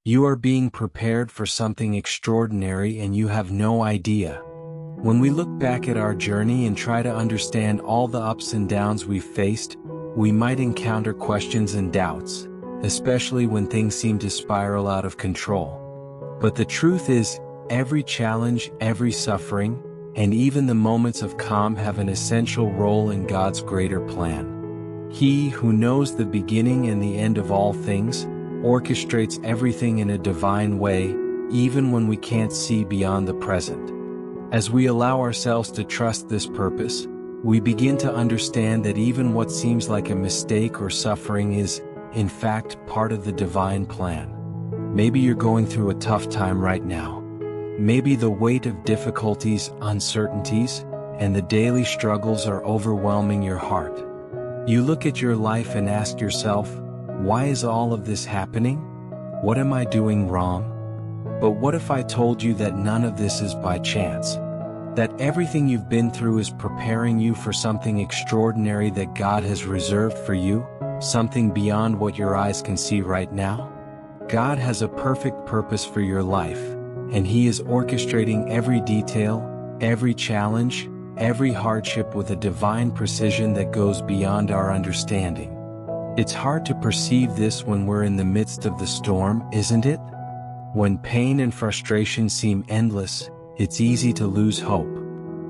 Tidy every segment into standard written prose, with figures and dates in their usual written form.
You are being prepared for something extraordinary and you have no idea. When we look back at our journey and try to understand all the ups and downs we've faced, we might encounter questions and doubts, especially when things seem to spiral out of control. But the truth is, every challenge, every suffering, and even the moments of calm have an essential role in God's greater plan. He who knows the beginning and the end of all things, orchestrates everything in a divine way, even when we can't see beyond the present. As we allow ourselves to trust this purpose, we begin to understand that even what seems like a mistake or suffering is, in fact, part of the divine plan. Maybe you're going through a tough time right now. Maybe the weight of difficulties, uncertainties, and the daily struggles are overwhelming your heart. You look at your life and ask yourself, why is all of this happening? What am I doing wrong? But what if I told you that none of this is by chance? That everything you've been through is preparing you for something extraordinary that God has reserved for you, something beyond what your eyes can see right now? God has a perfect purpose for your life, and He is orchestrating every detail, every challenge, every hardship with a divine precision that goes beyond our understanding. It's hard to perceive this when we're in the midst of the storm, isn't it? When pain and frustration seem endless, it's easy to lose hope.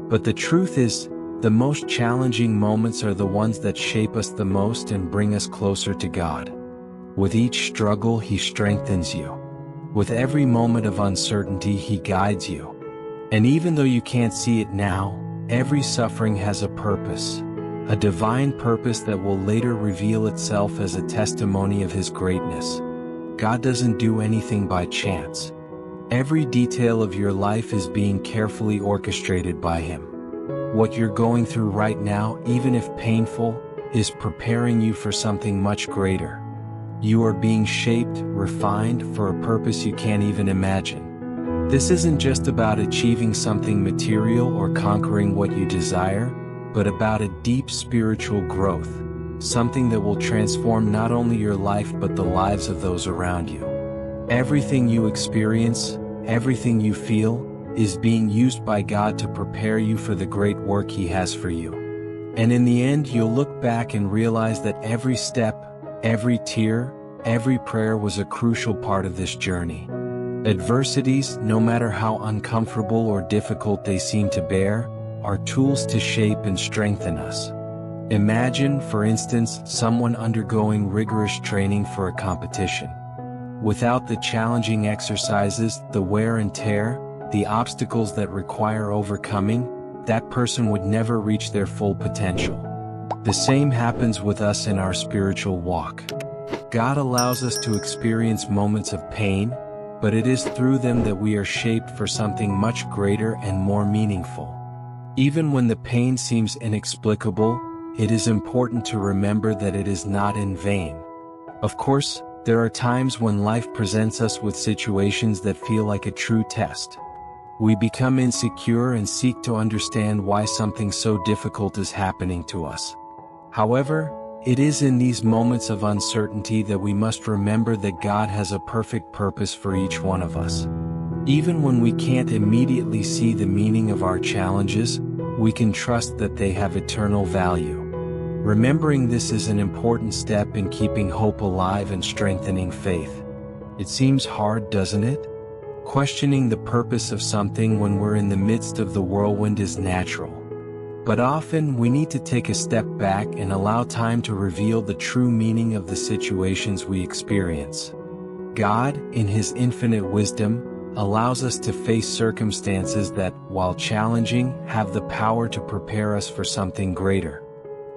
But the truth is, the most challenging moments are the ones that shape us the most and bring us closer to God. With each struggle, He strengthens you. With every moment of uncertainty, He guides you. And even though you can't see it now, every suffering has a purpose, a divine purpose that will later reveal itself as a testimony of His greatness. God doesn't do anything by chance. Every detail of your life is being carefully orchestrated by Him. What you're going through right now, even if painful, is preparing you for something much greater. You are being shaped, refined for a purpose you can't even imagine. This isn't just about achieving something material or conquering what you desire, but about a deep spiritual growth, something that will transform not only your life but the lives of those around you. Everything you experience, everything you feel, is being used by God to prepare you for the great work He has for you. And in the end, you'll look back and realize that every step, every tear, every prayer was a crucial part of this journey. Adversities, no matter how uncomfortable or difficult they seem to bear, are tools to shape and strengthen us. Imagine, for instance, someone undergoing rigorous training for a competition. Without the challenging exercises, the wear and tear, the obstacles that require overcoming, that person would never reach their full potential. The same happens with us in our spiritual walk. God allows us to experience moments of pain, but it is through them that we are shaped for something much greater and more meaningful. Even when the pain seems inexplicable, it is important to remember that it is not in vain. Of course, there are times when life presents us with situations that feel like a true test. We become insecure and seek to understand why something so difficult is happening to us. However, it is in these moments of uncertainty that we must remember that God has a perfect purpose for each one of us. Even when we can't immediately see the meaning of our challenges, we can trust that they have eternal value. Remembering this is an important step in keeping hope alive and strengthening faith. It seems hard, doesn't it? Questioning the purpose of something when we're in the midst of the whirlwind is natural. But often we need to take a step back and allow time to reveal the true meaning of the situations we experience. God, in His infinite wisdom, allows us to face circumstances that, while challenging, have the power to prepare us for something greater.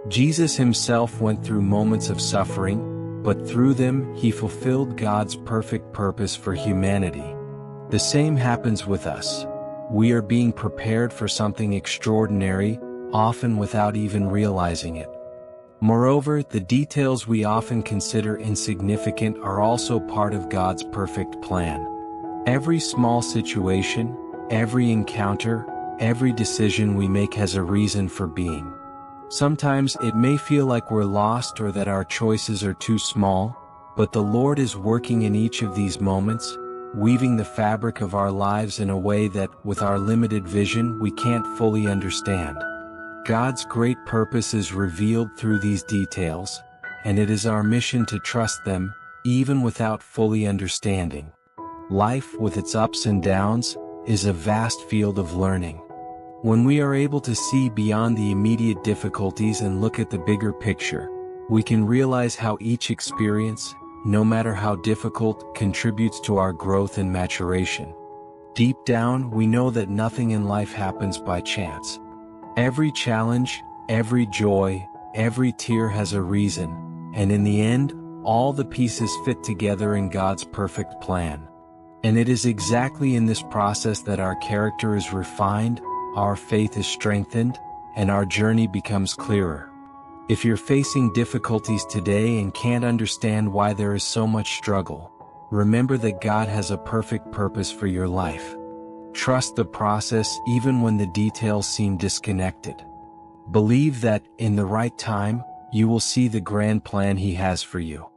Jesus Himself went through moments of suffering, but through them, He fulfilled God's perfect purpose for humanity. The same happens with us. We are being prepared for something extraordinary, often without even realizing it. Moreover, the details we often consider insignificant are also part of God's perfect plan. Every small situation, every encounter, every decision we make has a reason for being. Sometimes it may feel like we're lost or that our choices are too small, But the Lord is working in each of these moments, weaving the fabric of our lives in a way that, with our limited vision, we can't fully understand. God's great purpose is revealed through these details, and it is our mission to trust them, even without fully understanding. Life, with its ups and downs, is a vast field of learning. When we are able to see beyond the immediate difficulties and look at the bigger picture, we can realize how each experience, no matter how difficult, contributes to our growth and maturation. Deep down, we know that nothing in life happens by chance. Every challenge, every joy, every tear has a reason, and in the end, all the pieces fit together in God's perfect plan. And it is exactly in this process that our character is refined, our faith is strengthened, and our journey becomes clearer. If you're facing difficulties today and can't understand why there is so much struggle, remember that God has a perfect purpose for your life. Trust the process even when the details seem disconnected. Believe that, in the right time, you will see the grand plan He has for you.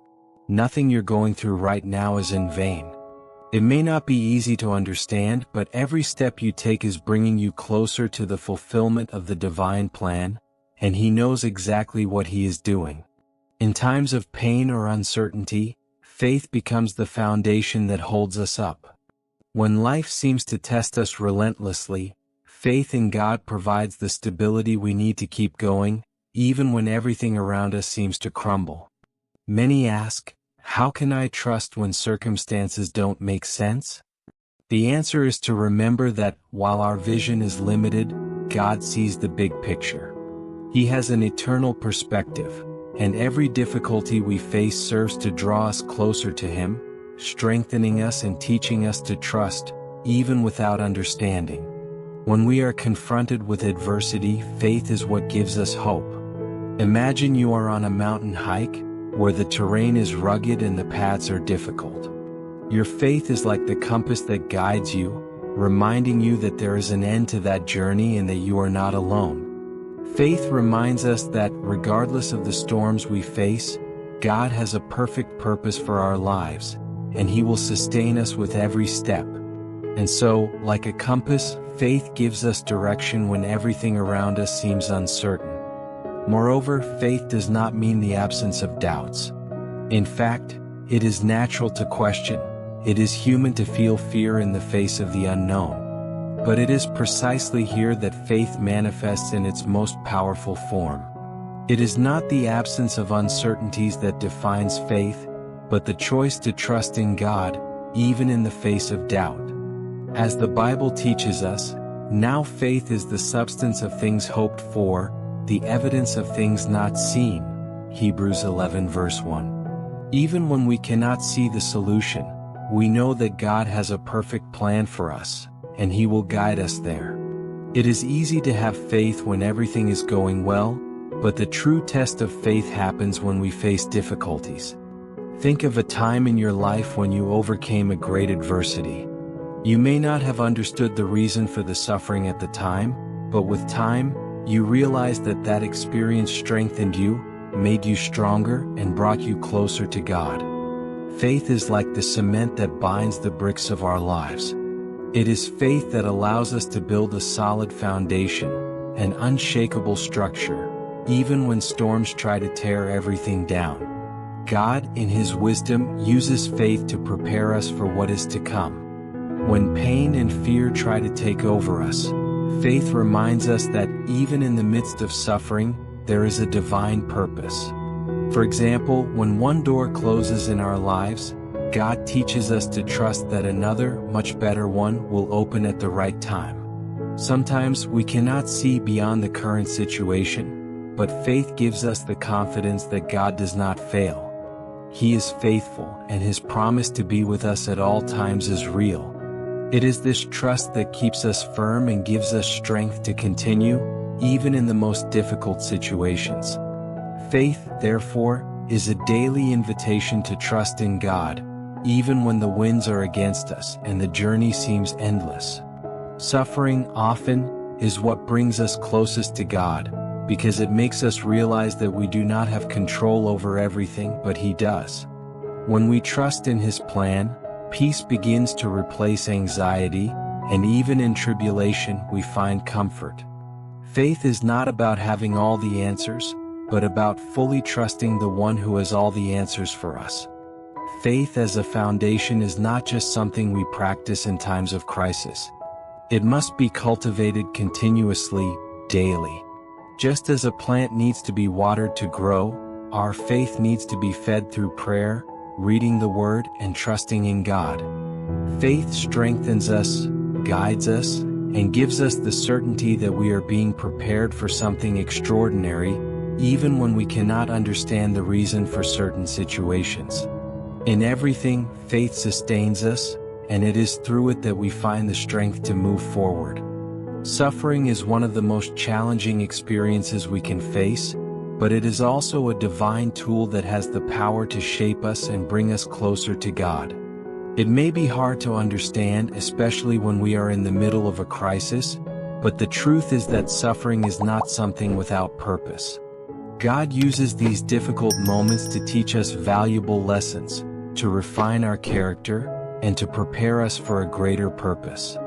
Nothing you're going through right now is in vain. It may not be easy to understand, but every step you take is bringing you closer to the fulfillment of the divine plan, and He knows exactly what He is doing. In times of pain or uncertainty, faith becomes the foundation that holds us up. When life seems to test us relentlessly, faith in God provides the stability we need to keep going, even when everything around us seems to crumble. Many ask, how can I trust when circumstances don't make sense? The answer is to remember that, while our vision is limited, God sees the big picture. He has an eternal perspective, and every difficulty we face serves to draw us closer to Him, strengthening us and teaching us to trust, even without understanding. When we are confronted with adversity, faith is what gives us hope. Imagine you are on a mountain hike, where the terrain is rugged and the paths are difficult. Your faith is like the compass that guides you, reminding you that there is an end to that journey and that you are not alone. Faith reminds us that, regardless of the storms we face, God has a perfect purpose for our lives, and He will sustain us with every step. And so, like a compass, faith gives us direction when everything around us seems uncertain. Moreover, faith does not mean the absence of doubts. In fact, it is natural to question. It is human to feel fear in the face of the unknown. But it is precisely here that faith manifests in its most powerful form. It is not the absence of uncertainties that defines faith, but the choice to trust in God, even in the face of doubt. As the Bible teaches us, now faith is the substance of things hoped for, the evidence of things not seen. Hebrews 11 verse 1. Even when we cannot see the solution, we know that God has a perfect plan for us, and He will guide us there. It is easy to have faith when everything is going well, but the true test of faith happens when we face difficulties. Think of a time in your life when you overcame a great adversity. You may not have understood the reason for the suffering at the time, but with time, you realized that that experience strengthened you, made you stronger, and brought you closer to God. Faith is like the cement that binds the bricks of our lives. It is faith that allows us to build a solid foundation, an unshakable structure, even when storms try to tear everything down. God, in His wisdom, uses faith to prepare us for what is to come. When pain and fear try to take over us, faith reminds us that even in the midst of suffering, there is a divine purpose. For example, when one door closes in our lives, God teaches us to trust that another, much better one, will open at the right time. Sometimes we cannot see beyond the current situation, but faith gives us the confidence that God does not fail. He is faithful, and His promise to be with us at all times is real. It is this trust that keeps us firm and gives us strength to continue, even in the most difficult situations. Faith, therefore, is a daily invitation to trust in God, even when the winds are against us and the journey seems endless. Suffering, often, is what brings us closest to God, because it makes us realize that we do not have control over everything, but He does. When we trust in His plan, peace begins to replace anxiety, and even in tribulation we find comfort. Faith is not about having all the answers, but about fully trusting the one who has all the answers for us. Faith as a foundation is not just something we practice in times of crisis. It must be cultivated continuously, daily. Just as a plant needs to be watered to grow, our faith needs to be fed through prayer, reading the Word, and trusting in God. Faith strengthens us, guides us, and gives us the certainty that we are being prepared for something extraordinary, even when we cannot understand the reason for certain situations. In everything, faith sustains us, and it is through it that we find the strength to move forward. Suffering is one of the most challenging experiences we can face, but it is also a divine tool that has the power to shape us and bring us closer to God. It may be hard to understand, especially when we are in the middle of a crisis, but the truth is that suffering is not something without purpose. God uses these difficult moments to teach us valuable lessons, to refine our character, and to prepare us for a greater purpose.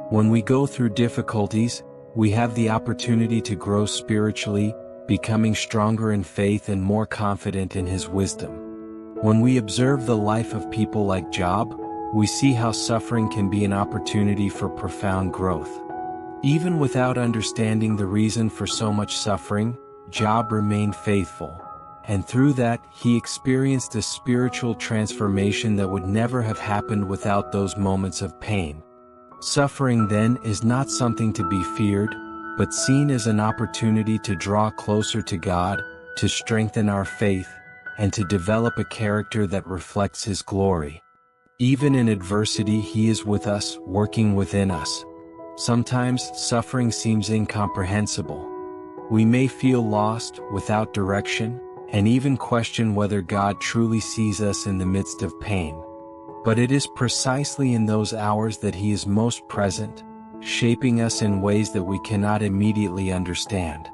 When we go through difficulties, we have the opportunity to grow spiritually, becoming stronger in faith and more confident in His wisdom. When we observe the life of people like Job, we see how suffering can be an opportunity for profound growth. Even without understanding the reason for so much suffering, Job remained faithful, and through that, he experienced a spiritual transformation that would never have happened without those moments of pain. Suffering, then, is not something to be feared, but seen as an opportunity to draw closer to God, to strengthen our faith, and to develop a character that reflects His glory. Even in adversity, He is with us, working within us. Sometimes, suffering seems incomprehensible. We may feel lost, without direction, and even question whether God truly sees us in the midst of pain. But it is precisely in those hours that He is most present, shaping us in ways that we cannot immediately understand.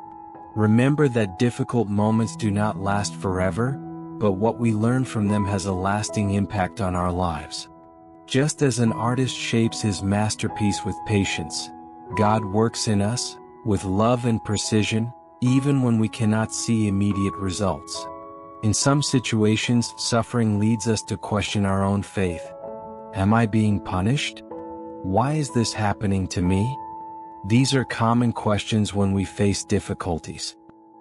Remember that difficult moments do not last forever, but what we learn from them has a lasting impact on our lives. Just as an artist shapes his masterpiece with patience, God works in us, with love and precision, even when we cannot see immediate results. In some situations, suffering leads us to question our own faith. Am I being punished? Why is this happening to me? These are common questions when we face difficulties.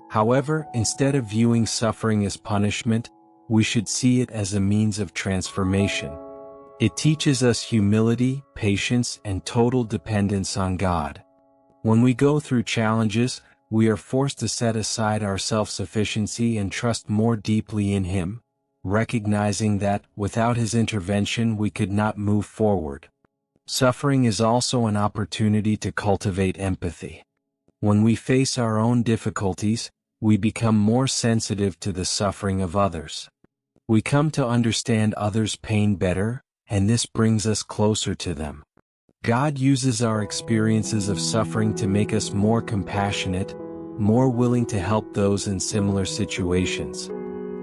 However, instead of viewing suffering as punishment, we should see it as a means of transformation. It teaches us humility, patience, and total dependence on God. When we go through challenges, we are forced to set aside our self-sufficiency and trust more deeply in Him, recognizing that, without His intervention, we could not move forward. Suffering is also an opportunity to cultivate empathy. When we face our own difficulties, we become more sensitive to the suffering of others. We come to understand others' pain better, and this brings us closer to them. God uses our experiences of suffering to make us more compassionate, more willing to help those in similar situations.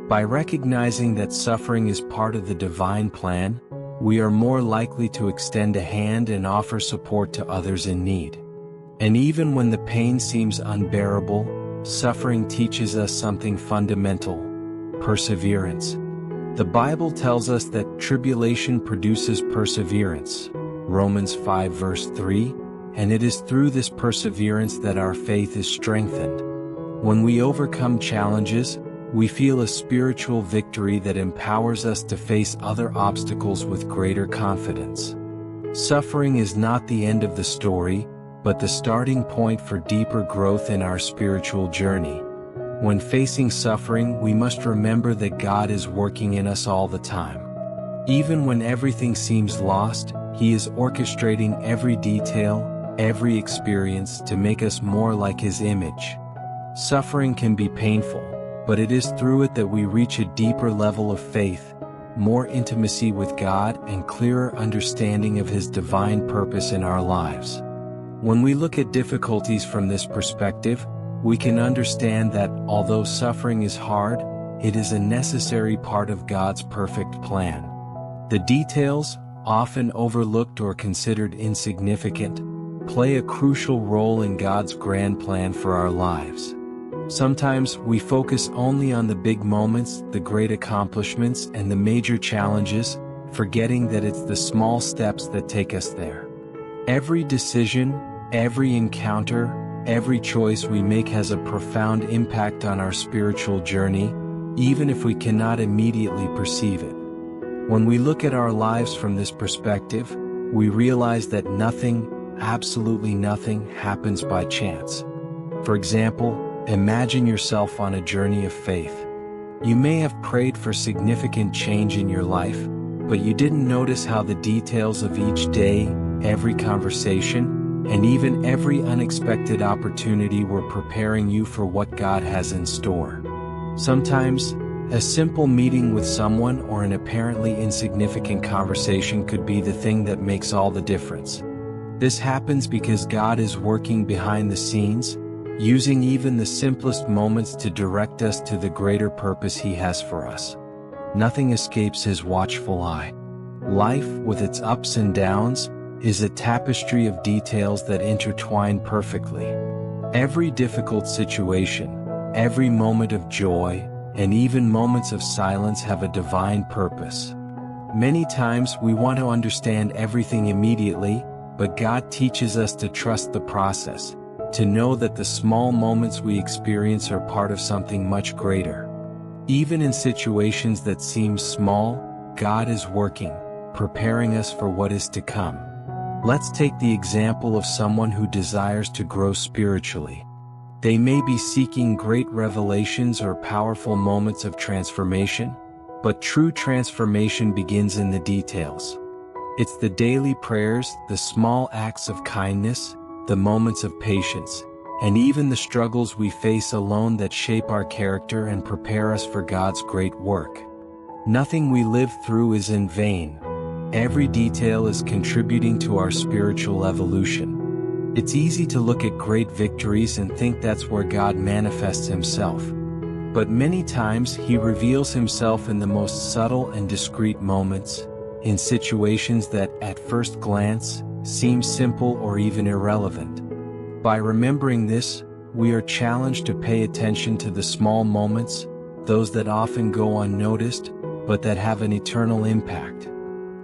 By recognizing that suffering is part of the divine plan, we are more likely to extend a hand and offer support to others in need. And even when the pain seems unbearable, suffering teaches us something fundamental: perseverance. The Bible tells us that tribulation produces perseverance, Romans 5 verse 3, and it is through this perseverance that our faith is strengthened. When we overcome challenges, we feel a spiritual victory that empowers us to face other obstacles with greater confidence. Suffering is not the end of the story, but the starting point for deeper growth in our spiritual journey. When facing suffering, we must remember that God is working in us all the time. Even when everything seems lost, He is orchestrating every detail, every experience to make us more like His image. Suffering can be painful, but it is through it that we reach a deeper level of faith, more intimacy with God, and clearer understanding of His divine purpose in our lives. When we look at difficulties from this perspective, we can understand that, although suffering is hard, it is a necessary part of God's perfect plan. The details, often overlooked or considered insignificant, play a crucial role in God's grand plan for our lives. Sometimes we focus only on the big moments, the great accomplishments, and the major challenges, forgetting that it's the small steps that take us there. Every decision, every encounter, every choice we make has a profound impact on our spiritual journey, even if we cannot immediately perceive it. When we look at our lives from this perspective, we realize that nothing, absolutely nothing, happens by chance. For example, imagine yourself on a journey of faith. You may have prayed for significant change in your life, but you didn't notice how the details of each day, every conversation, and even every unexpected opportunity were preparing you for what God has in store. Sometimes, a simple meeting with someone or an apparently insignificant conversation could be the thing that makes all the difference. This happens because God is working behind the scenes, using even the simplest moments to direct us to the greater purpose He has for us. Nothing escapes His watchful eye. Life, with its ups and downs, is a tapestry of details that intertwine perfectly. Every difficult situation, every moment of joy, and even moments of silence have a divine purpose. Many times we want to understand everything immediately, but God teaches us to trust the process, to know that the small moments we experience are part of something much greater. Even in situations that seem small, God is working, preparing us for what is to come. Let's take the example of someone who desires to grow spiritually. They may be seeking great revelations or powerful moments of transformation, but true transformation begins in the details. It's the daily prayers, the small acts of kindness, the moments of patience, and even the struggles we face alone that shape our character and prepare us for God's great work. Nothing we live through is in vain. Every detail is contributing to our spiritual evolution. It's easy to look at great victories and think that's where God manifests Himself. But many times He reveals Himself in the most subtle and discreet moments, in situations that, at first glance, seem simple or even irrelevant. By remembering this, we are challenged to pay attention to the small moments, those that often go unnoticed, but that have an eternal impact.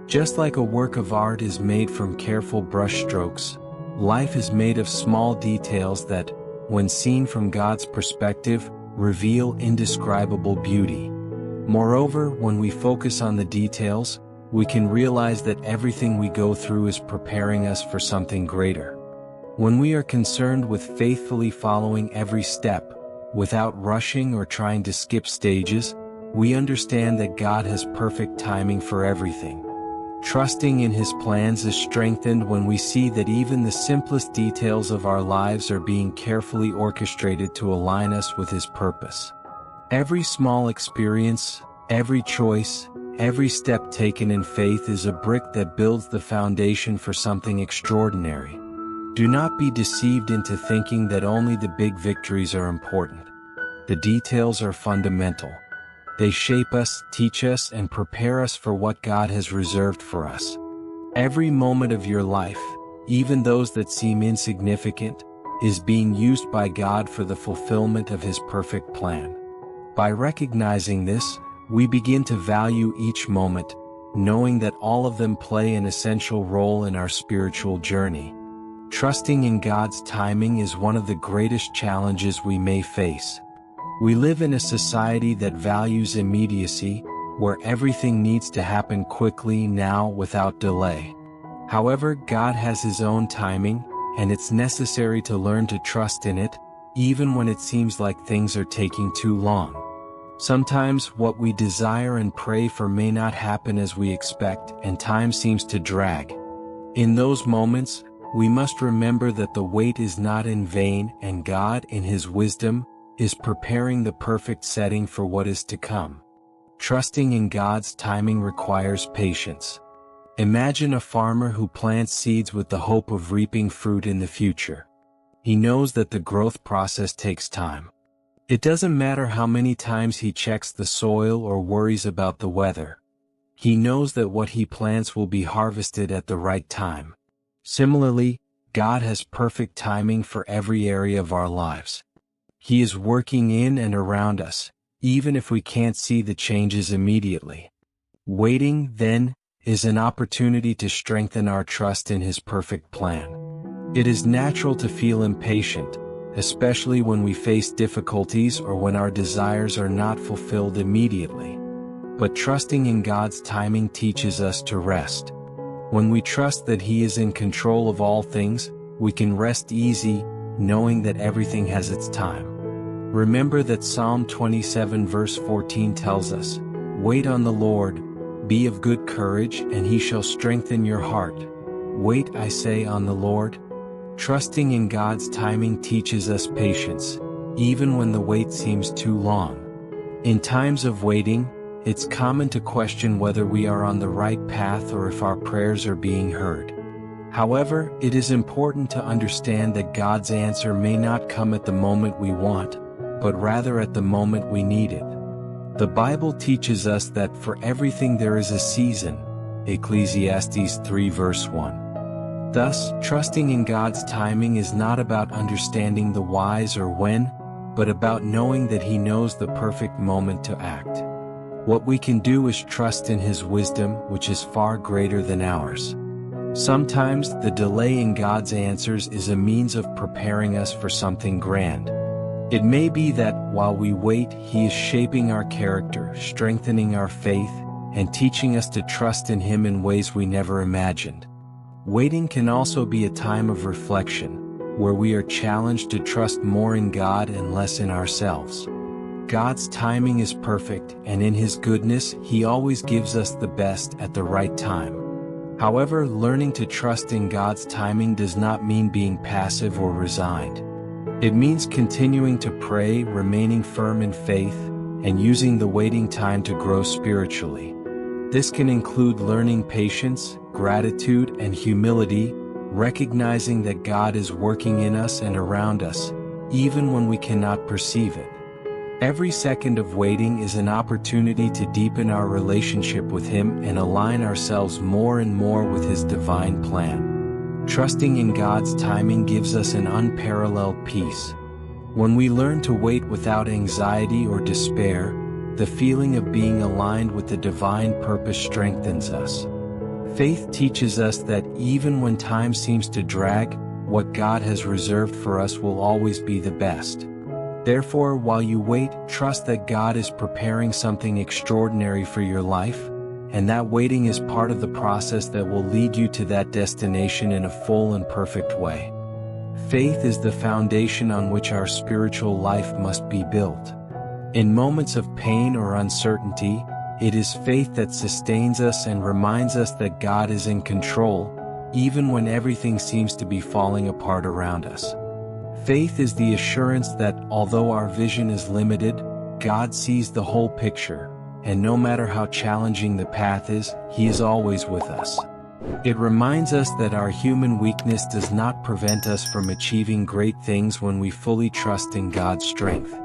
Just like a work of art is made from careful brushstrokes, life is made of small details that, when seen from God's perspective, reveal indescribable beauty. Moreover, when we focus on the details, we can realize that everything we go through is preparing us for something greater. When we are concerned with faithfully following every step, without rushing or trying to skip stages, we understand that God has perfect timing for everything. Trusting in His plans is strengthened when we see that even the simplest details of our lives are being carefully orchestrated to align us with His purpose. Every small experience, every choice, every step taken in faith is a brick that builds the foundation for something extraordinary. Do not be deceived into thinking that only the big victories are important. The details are fundamental. They shape us, teach us, and prepare us for what God has reserved for us. Every moment of your life, even those that seem insignificant, is being used by God for the fulfillment of His perfect plan. By recognizing this, we begin to value each moment, knowing that all of them play an essential role in our spiritual journey. Trusting in God's timing is one of the greatest challenges we may face. We live in a society that values immediacy, where everything needs to happen quickly now without delay. However, God has His own timing, and it's necessary to learn to trust in it, even when it seems like things are taking too long. Sometimes what we desire and pray for may not happen as we expect, and time seems to drag. In those moments, we must remember that the wait is not in vain, and God, in His wisdom, is preparing the perfect setting for what is to come. Trusting in God's timing requires patience. Imagine a farmer who plants seeds with the hope of reaping fruit in the future. He knows that the growth process takes time. It doesn't matter how many times he checks the soil or worries about the weather. He knows that what he plants will be harvested at the right time. Similarly, God has perfect timing for every area of our lives. He is working in and around us, even if we can't see the changes immediately. Waiting, then, is an opportunity to strengthen our trust in His perfect plan. It is natural to feel impatient, especially when we face difficulties or when our desires are not fulfilled immediately. But trusting in God's timing teaches us to rest. When we trust that He is in control of all things, we can rest easy, knowing that everything has its time. Remember that Psalm 27 verse 14 tells us, "Wait on the Lord, be of good courage, and He shall strengthen your heart." Wait, I say, on the Lord. Trusting in God's timing teaches us patience, even when the wait seems too long. In times of waiting, it's common to question whether we are on the right path or if our prayers are being heard. However, it is important to understand that God's answer may not come at the moment we want, but rather at the moment we need it. The Bible teaches us that for everything there is a season, Ecclesiastes 3 verse 1. Thus, trusting in God's timing is not about understanding the whys or when, but about knowing that He knows the perfect moment to act. What we can do is trust in His wisdom, which is far greater than ours. Sometimes, the delay in God's answers is a means of preparing us for something grand. It may be that, while we wait, He is shaping our character, strengthening our faith, and teaching us to trust in Him in ways we never imagined. Waiting can also be a time of reflection, where we are challenged to trust more in God and less in ourselves. God's timing is perfect, and in His goodness, He always gives us the best at the right time. However, learning to trust in God's timing does not mean being passive or resigned. It means continuing to pray, remaining firm in faith, and using the waiting time to grow spiritually. This can include learning patience, gratitude, and humility, recognizing that God is working in us and around us, even when we cannot perceive it. Every second of waiting is an opportunity to deepen our relationship with Him and align ourselves more and more with His divine plan. Trusting in God's timing gives us an unparalleled peace. When we learn to wait without anxiety or despair, the feeling of being aligned with the divine purpose strengthens us. Faith teaches us that even when time seems to drag, what God has reserved for us will always be the best. Therefore, while you wait, trust that God is preparing something extraordinary for your life, and that waiting is part of the process that will lead you to that destination in a full and perfect way. Faith is the foundation on which our spiritual life must be built. In moments of pain or uncertainty, it is faith that sustains us and reminds us that God is in control, even when everything seems to be falling apart around us. Faith is the assurance that, although our vision is limited, God sees the whole picture, and no matter how challenging the path is, He is always with us. It reminds us that our human weakness does not prevent us from achieving great things when we fully trust in God's strength.